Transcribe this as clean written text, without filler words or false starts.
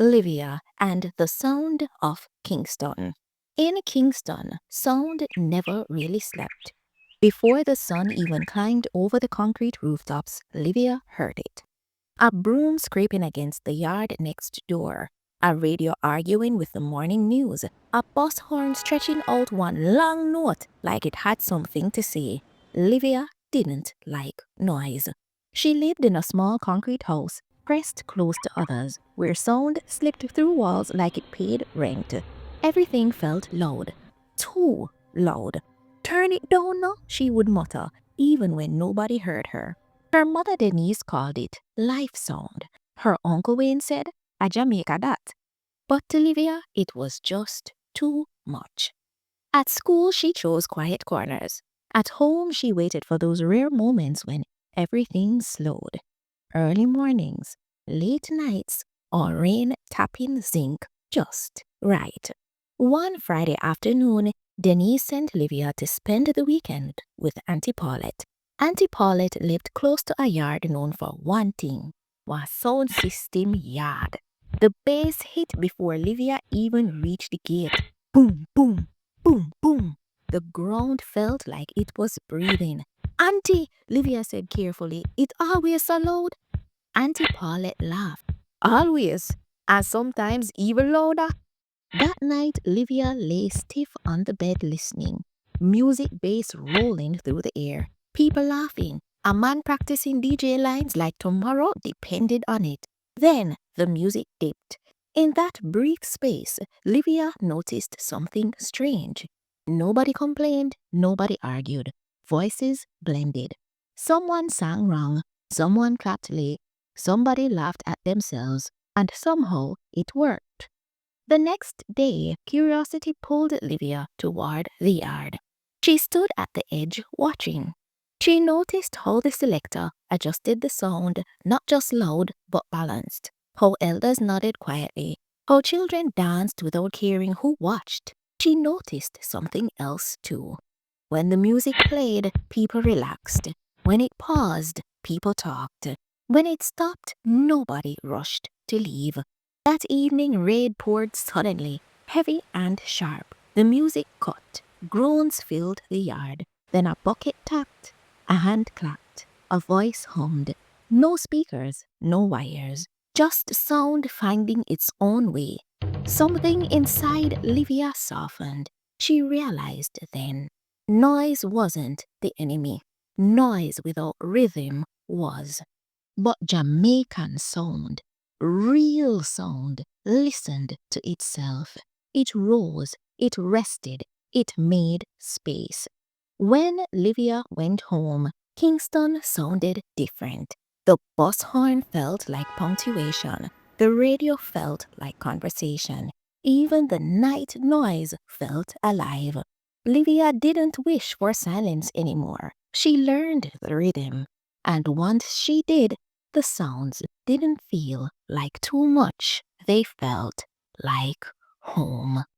Livia, and the Sound of Kingston. In Kingston, sound never really slept. Before the sun even climbed over the concrete rooftops, Livia heard it. A broom scraping against the yard next door, a radio arguing with the morning news, a bus horn stretching out one long note like it had something to say. Livia didn't like noise. She lived in a small concrete house, pressed close to others, where sound slipped through walls like it paid rent. Everything felt loud, too loud. Turn it down now, she would mutter, even when nobody heard her. Her mother Denise called it life sound. Her uncle Wayne said, a Jamaica that. But to Livia, it was just too much. At school, she chose quiet corners. At home, she waited for those rare moments when everything slowed. Early mornings, late nights, or rain tapping zinc just right. One Friday afternoon, Denise sent Livia to spend the weekend with Auntie Paulette. Auntie Paulette lived close to a yard known for one thing, a sound system yard. The bass hit before Livia even reached the gate. Boom, boom, boom, boom. The ground felt like it was breathing. Auntie, Livia said carefully, it always so loud. Auntie Paulette laughed. Always, and sometimes even louder. That night, Livia lay stiff on the bed listening. Music bass rolling through the air. People laughing. A man practicing DJ lines like tomorrow depended on it. Then the music dipped. In that brief space, Livia noticed something strange. Nobody complained, nobody argued. Voices blended. Someone sang wrong, someone clapped late, somebody laughed at themselves, and somehow it worked. The next day, curiosity pulled Livia toward the yard. She stood at the edge watching. She noticed how the selector adjusted the sound, not just loud, but balanced. How elders nodded quietly. How children danced without caring who watched. She noticed something else too. When the music played, people relaxed. When it paused, people talked. When it stopped, nobody rushed to leave. That evening, rain poured suddenly, heavy and sharp. The music cut. Groans filled the yard. Then a bucket tapped. A hand clapped. A voice hummed. No speakers, no wires. Just sound finding its own way. Something inside Livia softened. She realized then. Noise wasn't the enemy. Noise without rhythm was. But Jamaican sound, real sound, listened to itself. It rose, it rested, it made space. When Livia went home, Kingston sounded different. The bus horn felt like punctuation. The radio felt like conversation. Even the night noise felt alive. Livia didn't wish for silence anymore. She learned the rhythm. And once she did, the sounds didn't feel like too much. They felt like home.